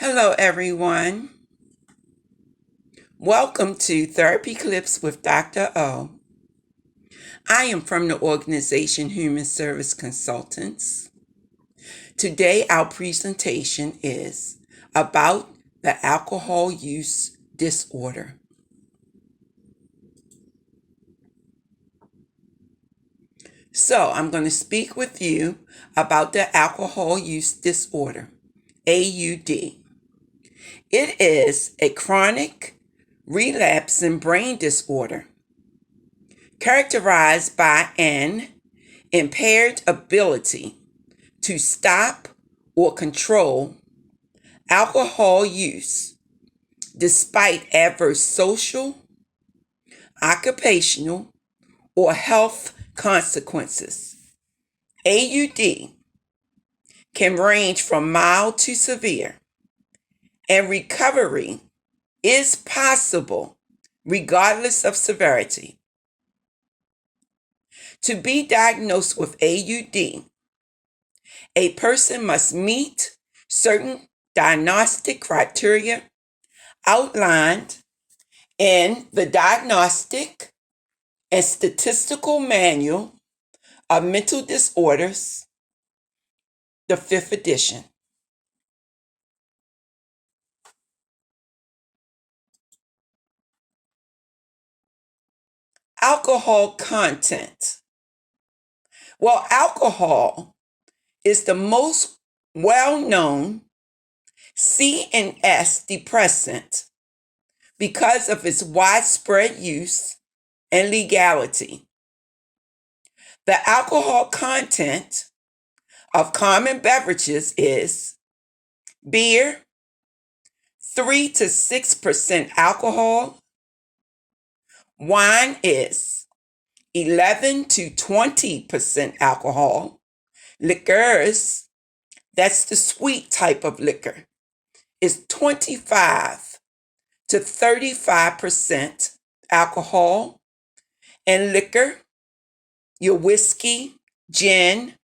Hello, everyone. Welcome to Therapy Clips with Dr. O. I am from the organization Human Service Consultants. Today, our presentation is about the alcohol use disorder. So, I'm going to speak with you about the alcohol use disorder, AUD. It is a chronic relapsing brain disorder characterized by an impaired ability to stop or control alcohol use despite adverse social, occupational, or health consequences. AUD can range from mild to severe, and recovery is possible regardless of severity. To be diagnosed with AUD, a person must meet certain diagnostic criteria outlined in the Diagnostic and Statistical Manual of Mental Disorders, the 5th edition. Alcohol content. Well, alcohol is the most well-known CNS depressant because of its widespread use and legality. The alcohol content of common beverages is beer, 3 to 6% alcohol. Wine is 11 to 20% alcohol. Liqueurs, that's the sweet type of liquor, is 25 to 35% alcohol. And liquor, your whiskey, gin,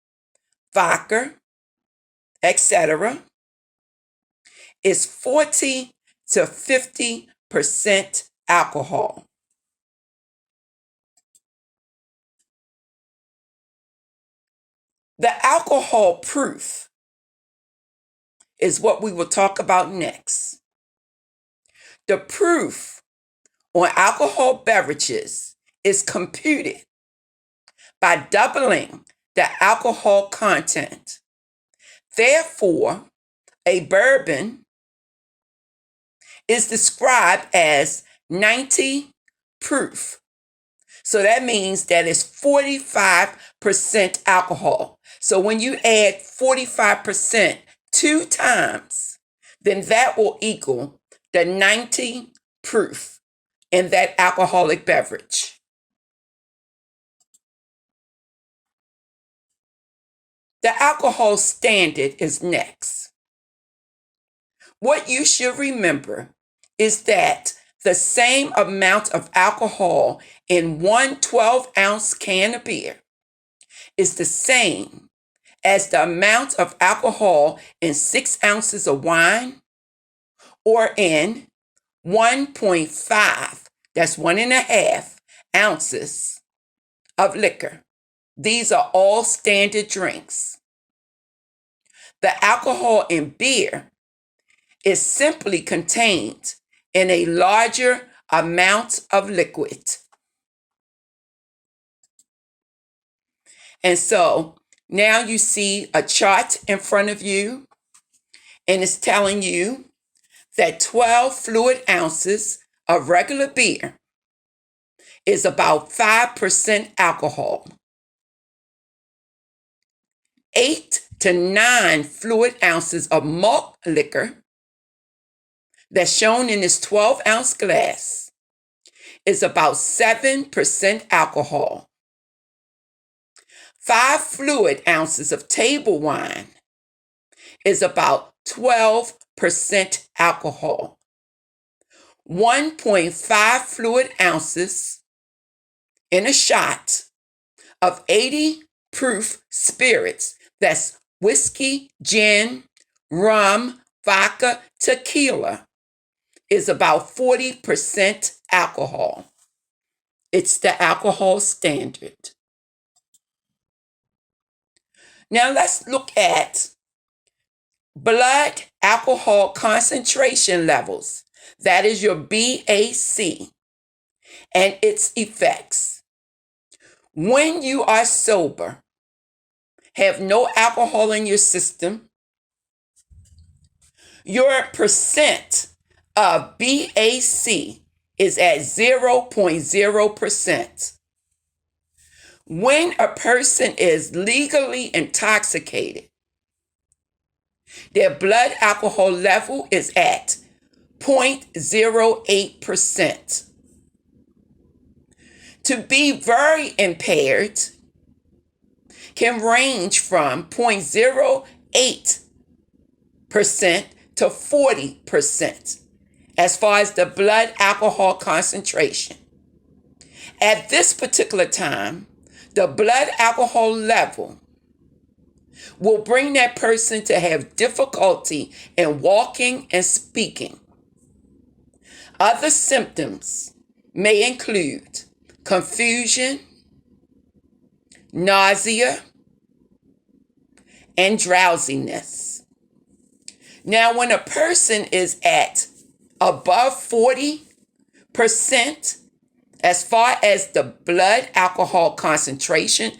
vodka, etc., is 40 to 50% alcohol. The alcohol proof is what we will talk about next. The proof on alcohol beverages is computed by doubling the alcohol content. Therefore, a bourbon is described as 90 proof. So that means that it's 45% alcohol. So when you add 45% 2 times, then that will equal the 90 proof in that alcoholic beverage. The alcohol standard is next. What you should remember is that the same amount of alcohol in one 12-ounce can of beer is the same as the amount of alcohol in 6 ounces of wine or in 1.5, that's 1.5 ounces of liquor. These are all standard drinks. The alcohol in beer is simply contained in a larger amount of liquid. And so now you see a chart in front of you, and it's telling you that 12 fluid ounces of regular beer is about 5% alcohol. 8 to 9 fluid ounces of malt liquor that's shown in this 12-ounce glass is about 7% alcohol. 5 fluid ounces of table wine is about 12% alcohol. 1.5 fluid ounces in a shot of 80 proof spirits, that's whiskey, gin, rum, vodka, tequila is about 40% alcohol. It's the alcohol standard. Now let's look at blood alcohol concentration levels. That is your BAC and its effects. When you are sober, have no alcohol in your system, your percent of BAC is at 0.0%. When a person is legally intoxicated, their blood alcohol level is at 0.08%. To be very impaired can range from 0.08% to 40% as far as the blood alcohol concentration. At this particular time, the blood alcohol level will bring that person to have difficulty in walking and speaking. Other symptoms may include confusion, nausea, and drowsiness. Now, when a person is at above 40% as far as the blood alcohol concentration,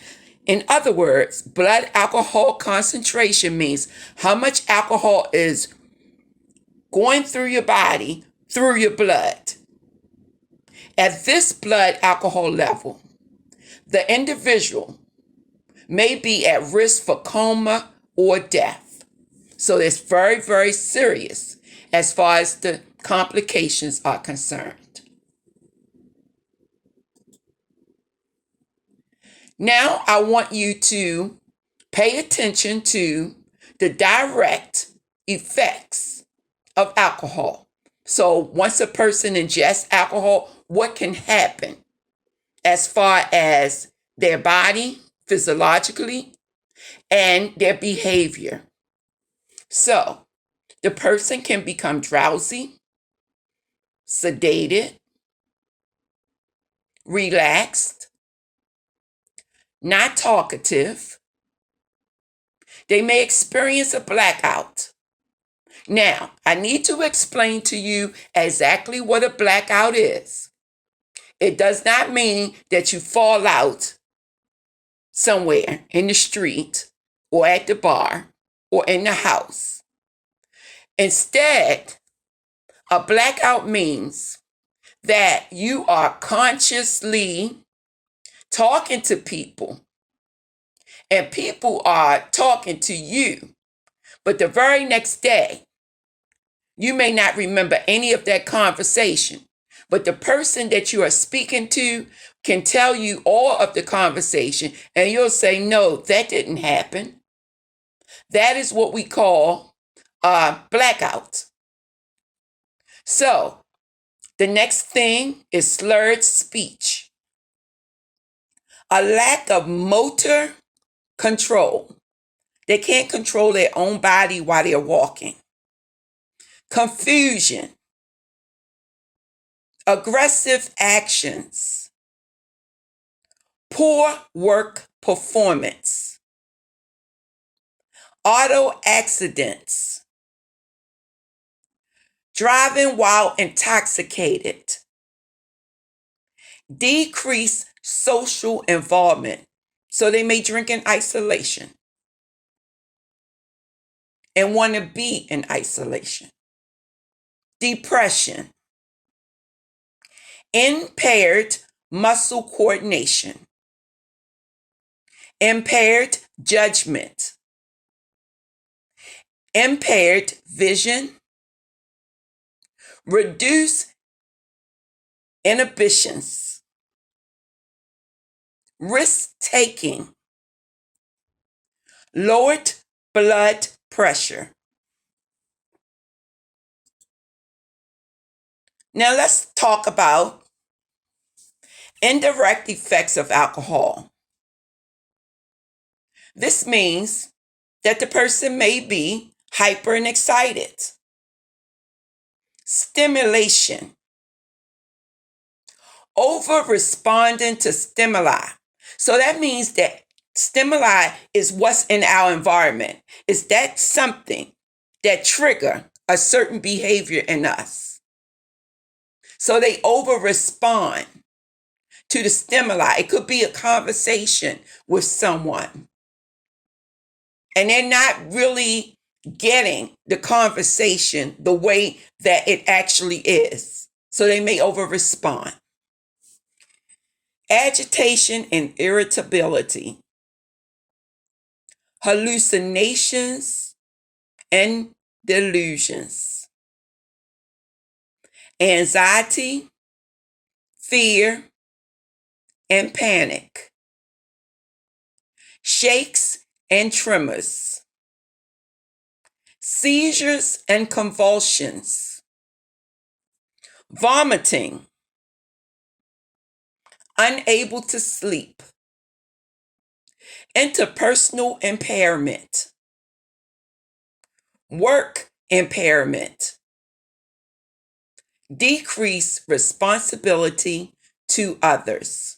in other words, blood alcohol concentration means how much alcohol is going through your body, through your blood. At this blood alcohol level, the individual may be at risk for coma or death. So it's very, very serious as far as the complications are concerned. Now I want you to pay attention to the direct effects of alcohol. So once a person ingests alcohol, what can happen as far as their body physiologically and their behavior? So the person can become drowsy, sedated, relaxed, not talkative. They may experience a blackout. Now, I need to explain to you exactly what a blackout is. It does not mean that you fall out somewhere in the street or at the bar or in the house. Instead, a blackout means that you are consciously talking to people and people are talking to you, but the very next day, you may not remember any of that conversation, but the person that you are speaking to can tell you all of the conversation and you'll say, no, that didn't happen. That is what we call blackout. So the next thing is slurred speech. A lack of motor control. They can't control their own body while they're walking. Confusion. Aggressive actions. Poor work performance. Auto accidents. Driving while intoxicated. Decreased social involvement. So they may drink in isolation and want to be in isolation. Depression. Impaired muscle coordination. Impaired judgment. Impaired vision. Reduced inhibitions. Risk-taking. Lowered blood pressure. Now let's talk about indirect effects of alcohol. This means that the person may be hyper and excited, stimulation, over responding to stimuli. So that means that stimuli is what's in our environment. Is that something that trigger a certain behavior in us? So they over respond to the stimuli. It could be a conversation with someone, and they're not really getting the conversation the way that it actually is. So they may over respond. Agitation and irritability, hallucinations and delusions, anxiety, fear, and panic, shakes and tremors, seizures and convulsions, vomiting, unable to sleep, interpersonal impairment, work impairment, decreased responsibility to others.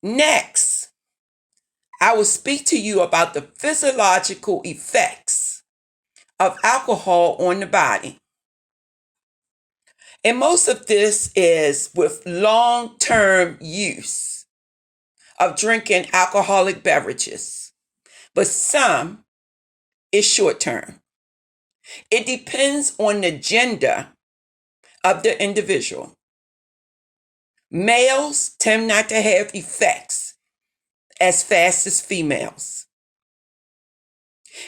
Next, I will speak to you about the physiological effects of alcohol on the body. And most of this is with long-term use of drinking alcoholic beverages, but some is short-term. It depends on the gender of the individual. Males tend not to have effects as fast as females.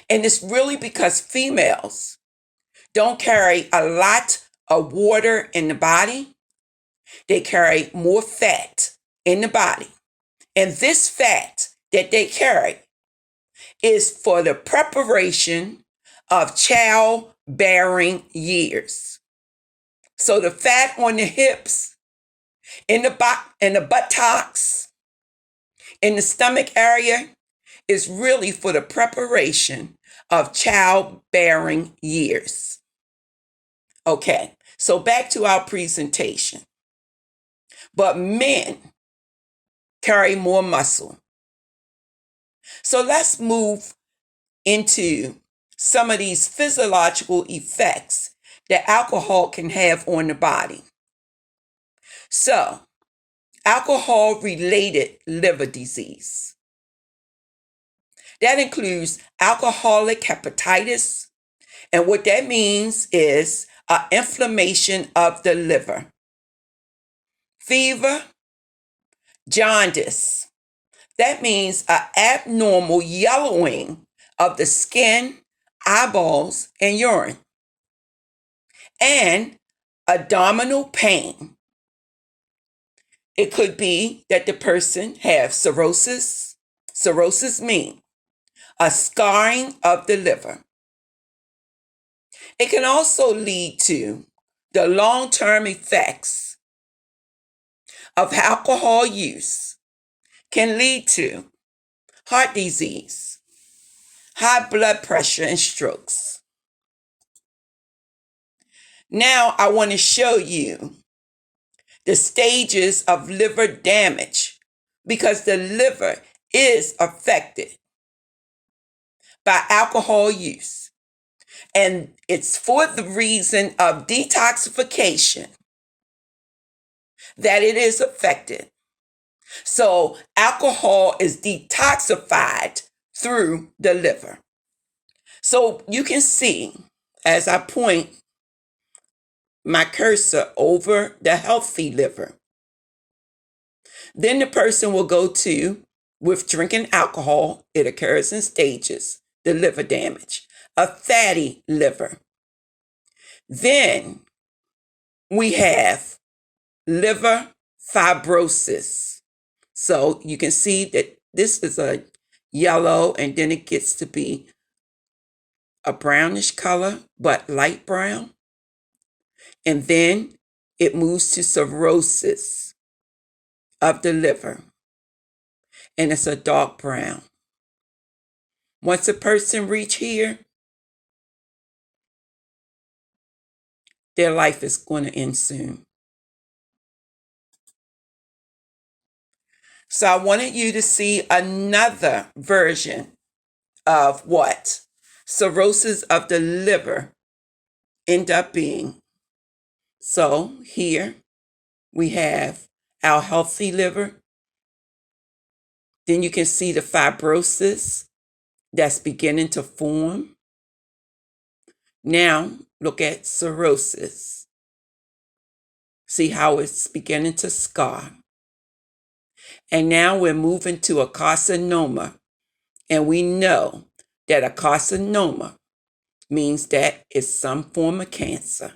And it's really because females don't carry a lot of water in the body. They carry more fat in the body. And this fat that they carry is for the preparation of childbearing years. So the fat on the hips, in the buttocks, in the stomach area is really for the preparation of childbearing years. Okay, so back to our presentation. But men carry more muscle. So let's move into some of these physiological effects that alcohol can have on the body. So, alcohol-related liver disease. That includes alcoholic hepatitis, and what that means is inflammation of the liver. Fever, jaundice. That means an abnormal yellowing of the skin, eyeballs, and urine. And abdominal pain. It could be that the person has cirrhosis. Cirrhosis means a scarring of the liver. It can also lead to the long-term effects of alcohol use, can lead to heart disease, high blood pressure, and strokes. Now I want to show you the stages of liver damage, because the liver is affected by alcohol use. And it's for the reason of detoxification that it is affected. So alcohol is detoxified through the liver. So you can see as I point my cursor over the healthy liver. Then the person will go to, with drinking alcohol, it occurs in stages, the liver damage, a fatty liver. Then we have liver fibrosis. So you can see that this is a yellow, and then it gets to be a brownish color, but light brown. And then it moves to cirrhosis of the liver, and it's a dark brown. Once a person reach here, their life is going to end soon. So I wanted you to see another version of what cirrhosis of the liver end up being. So here we have our healthy liver. Then you can see the fibrosis that's beginning to form. Now look at cirrhosis. See how it's beginning to scar. And now we're moving to a carcinoma. And we know that a carcinoma means that it's some form of cancer.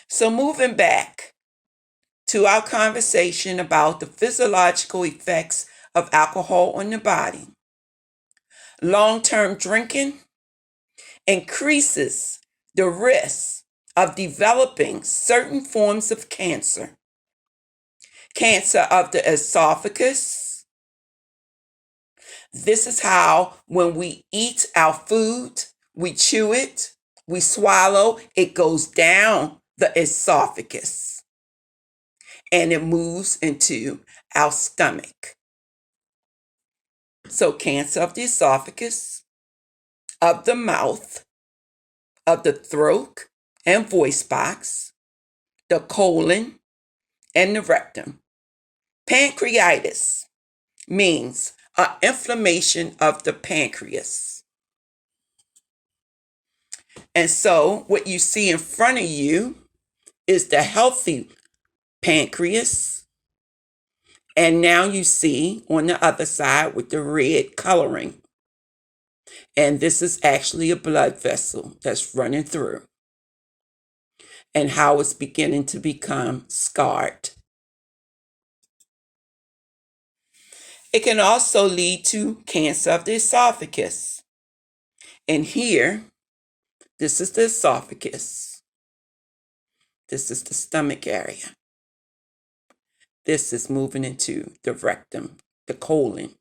So moving back to our conversation about the physiological effects of alcohol on the body. Long-term drinking increases the risk of developing certain forms of cancer. Cancer of the esophagus. This is how when we eat our food, we chew it, we swallow, it goes down the esophagus and it moves into our stomach. So cancer of the esophagus, of the mouth, of the throat and voice box, the colon, and the rectum. Pancreatitis means an inflammation of the pancreas. And so what you see in front of you is the healthy pancreas. And now you see on the other side with the red coloring. And this is actually a blood vessel that's running through. And how it's beginning to become scarred. It can also lead to cancer of the esophagus. And here, this is the esophagus. This is the stomach area. This is moving into the rectum, the colon.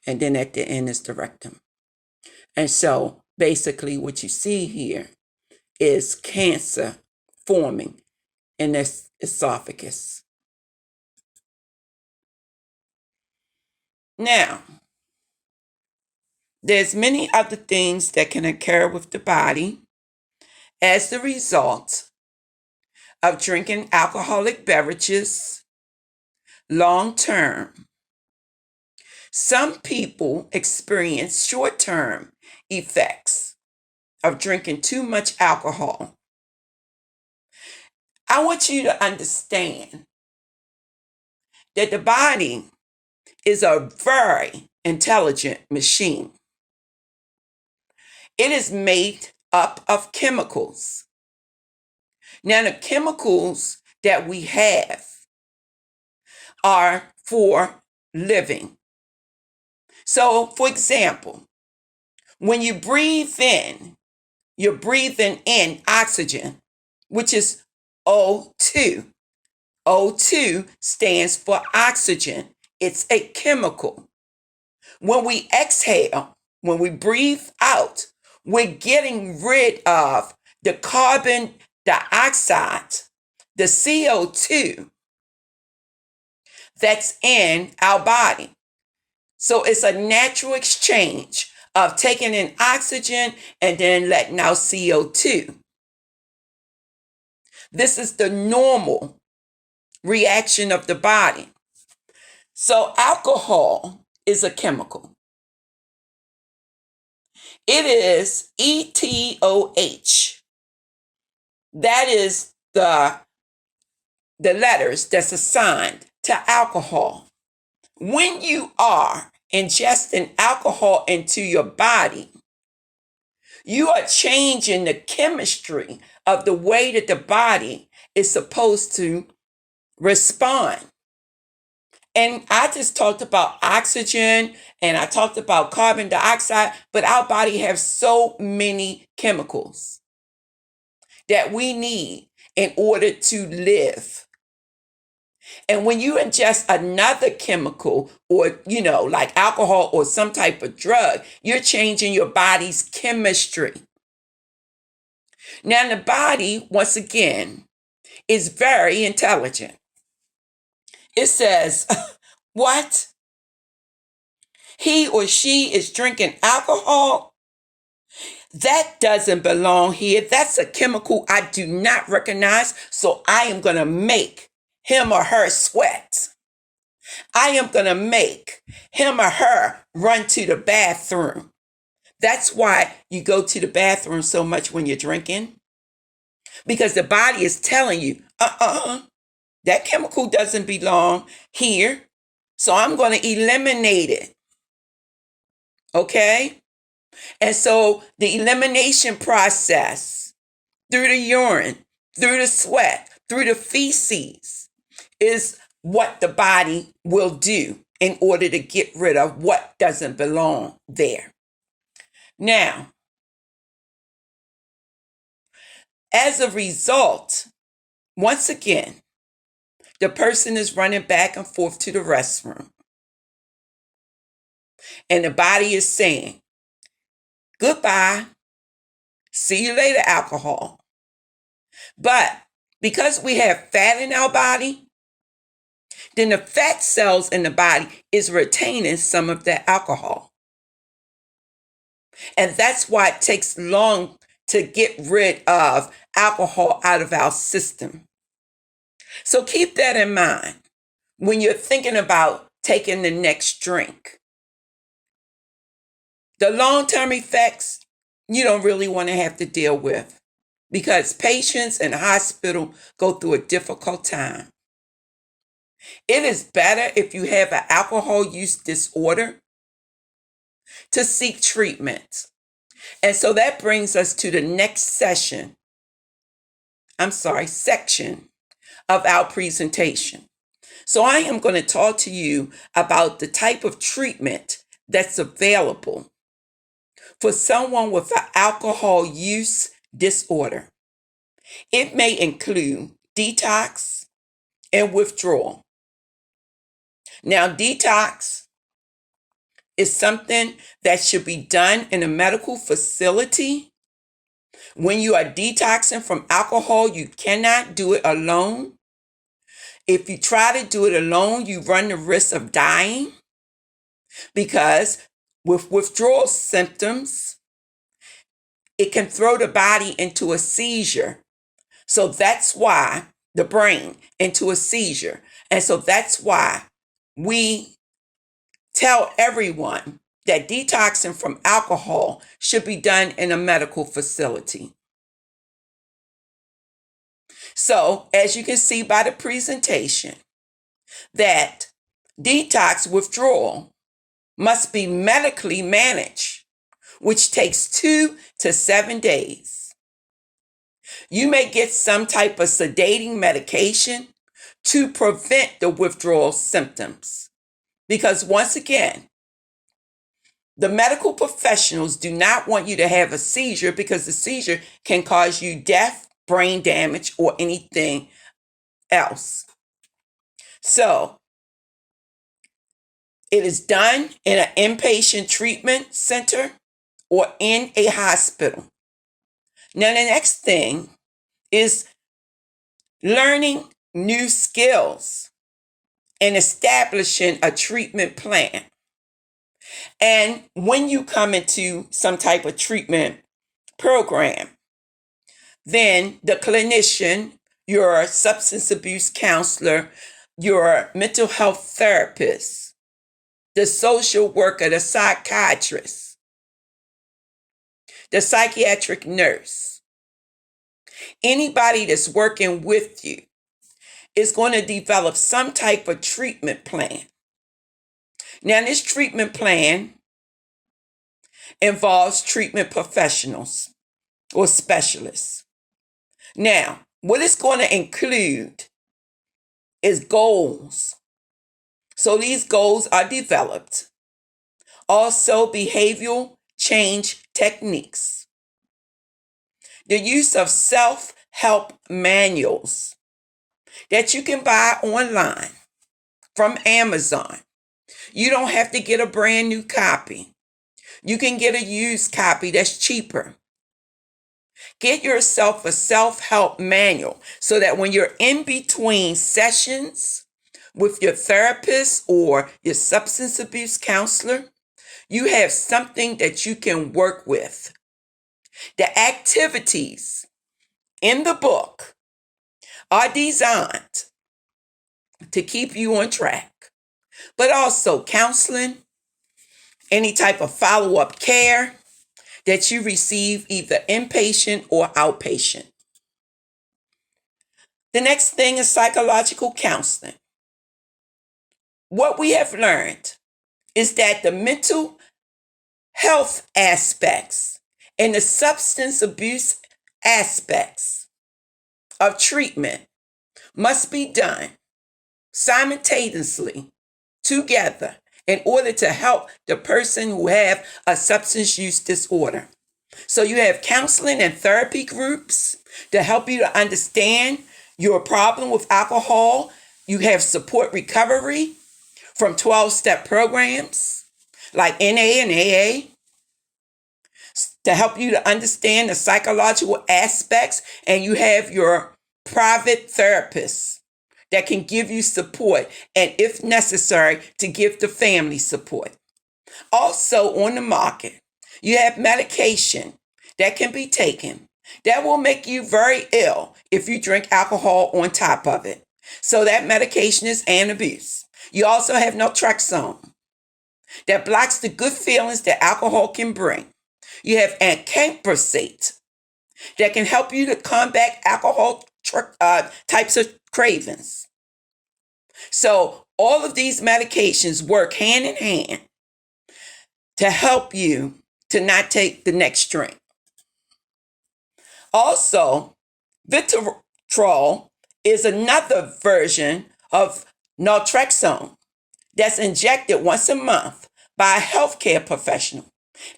And then at the end is the rectum. And so basically what you see here is cancer forming in this esophagus. Now, there's many other things that can occur with the body as the result of drinking alcoholic beverages long term. Some people experience short-term effects of drinking too much alcohol. I want you to understand that the body is a very intelligent machine. It is made up of chemicals. Now, the chemicals that we have are for living. So, for example, when you breathe in, you're breathing in oxygen, which is O2. O2 stands for oxygen. It's a chemical. When we exhale, when we breathe out, we're getting rid of the carbon dioxide, the CO2 that's in our body. So it's a natural exchange of taking in oxygen and then letting out CO2. This is the normal reaction of the body. So alcohol is a chemical. It is ETOH. That is the letters that's assigned to alcohol. When you are ingesting alcohol into your body, you are changing the chemistry of the way that the body is supposed to respond. And I just talked about oxygen and I talked about carbon dioxide, but our body has so many chemicals that we need in order to live. And when you ingest another chemical or, like alcohol or some type of drug, you're changing your body's chemistry. Now, the body, once again, is very intelligent. It says, what? He or she is drinking alcohol? That doesn't belong here. That's a chemical I do not recognize. So I am going to make him or her sweat. I am going to make him or her run to the bathroom. That's why you go to the bathroom so much when you're drinking. Because the body is telling you, that chemical doesn't belong here. So I'm going to eliminate it. Okay? And so the elimination process through the urine, through the sweat, through the feces is what the body will do in order to get rid of what doesn't belong there. Now, as a result, once again, the person is running back and forth to the restroom. And the body is saying, goodbye, see you later, alcohol. But because we have fat in our body, then the fat cells in the body is retaining some of that alcohol. And that's why it takes long to get rid of alcohol out of our system. So keep that in mind when you're thinking about taking the next drink. The long-term effects, you don't really want to have to deal with because patients in the hospital go through a difficult time. It is better if you have an alcohol use disorder to seek treatment. And so that brings us to the next section of our presentation. So I am going to talk to you about the type of treatment that's available for someone with an alcohol use disorder. It may include detox and withdrawal. Now, detox is something that should be done in a medical facility. When you are detoxing from alcohol, you cannot do it alone. If you try to do it alone, you run the risk of dying because with withdrawal symptoms, it can throw the body into a seizure. So that's why the brain into a seizure. And so that's why we tell everyone that detoxing from alcohol should be done in a medical facility. So, as you can see by the presentation, that detox withdrawal must be medically managed, which takes 2 to 7 days. You may get some type of sedating medication to prevent the withdrawal symptoms. Because once again, the medical professionals do not want you to have a seizure because the seizure can cause you death, brain damage, or anything else. So, it is done in an inpatient treatment center or in a hospital. Now, the next thing is learning new skills and establishing a treatment plan. And when you come into some type of treatment program, then the clinician, your substance abuse counselor, your mental health therapist, the social worker, the psychiatrist, the psychiatric nurse, anybody that's working with you is going to develop some type of treatment plan. Now, this treatment plan involves treatment professionals or specialists. Now, what it's going to include is goals. So these goals are developed. Also, behavioral change techniques. The use of self-help manuals. that you can buy online from Amazon. You don't have to get a brand new copy. You can get a used copy that's cheaper. Get yourself a self-help manual so that when you're in between sessions with your therapist or your substance abuse counselor, you have something that you can work with. The activities in the book are designed to keep you on track, but also counseling, any type of follow-up care that you receive either inpatient or outpatient. The next thing is psychological counseling. What we have learned is that the mental health aspects and the substance abuse aspects of treatment must be done simultaneously together in order to help the person who have a substance use disorder. So you have counseling and therapy groups to help you to understand your problem with alcohol. You have support recovery from 12-step programs like NA and AA to help you to understand the psychological aspects, and you have your private therapists that can give you support and, if necessary, to give the family support. Also on the market, you have medication that can be taken that will make you very ill if you drink alcohol on top of it. So that medication is Antabuse. You also have naltrexone that blocks the good feelings that alcohol can bring. You have acamprosate that can help you to combat alcohol types of cravings. So all of these medications work hand in hand to help you to not take the next drink. Also, Vivitrol is another version of naltrexone that's injected once a month by a healthcare professional.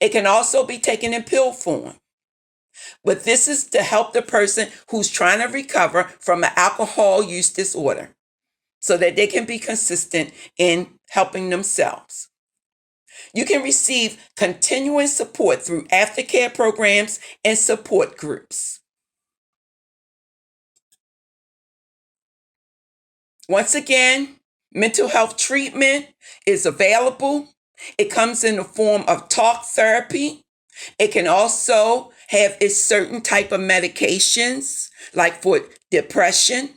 It can also be taken in pill form. But this is to help the person who's trying to recover from an alcohol use disorder so that they can be consistent in helping themselves. You can receive continuing support through aftercare programs and support groups. Once again, mental health treatment is available. It comes in the form of talk therapy. It can also have its certain type of medications, like for depression,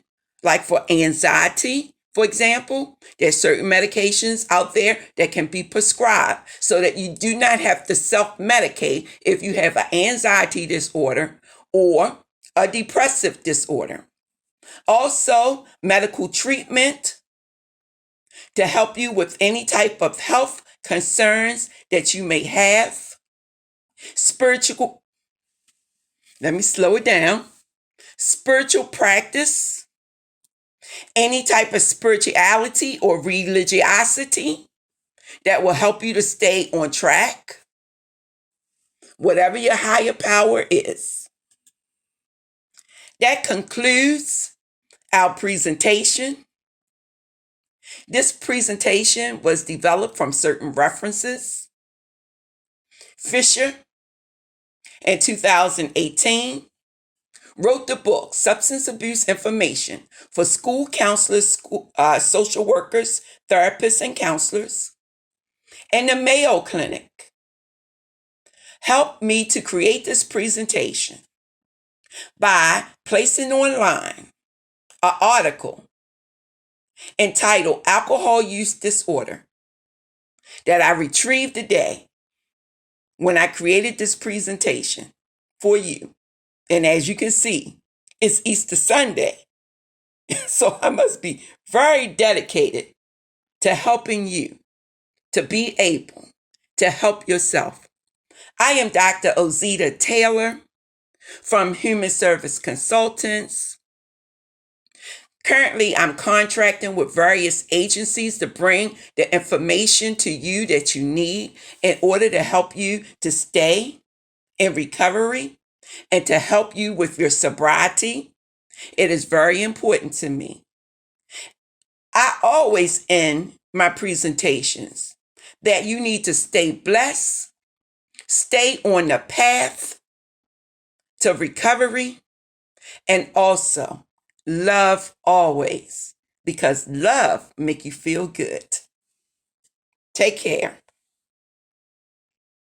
like for anxiety. For example, there's certain medications out there that can be prescribed so that you do not have to self-medicate if you have an anxiety disorder or a depressive disorder. Also, medical treatment to help you with any type of health concerns that you may have. Let me slow it down. Spiritual practice, any type of spirituality or religiosity that will help you to stay on track, whatever your higher power is. That concludes our presentation. This presentation was developed from certain references. Fisher, in 2018, wrote the book, Substance Abuse Information for School Counselors, Social Workers, Therapists, and Counselors. And the Mayo Clinic helped me to create this presentation by placing online an article entitled Alcohol Use Disorder that I retrieved today when I created this presentation for you. And as you can see, it's Easter Sunday. So I must be very dedicated to helping you to be able to help yourself. I am Dr. Ozita Taylor from Human Service Consultants. Currently, I'm contracting with various agencies to bring the information to you that you need in order to help you to stay in recovery and to help you with your sobriety. It is very important to me I always end my presentations that you need to stay blessed, stay on the path to recovery, and also love always, because love make you feel good. Take care.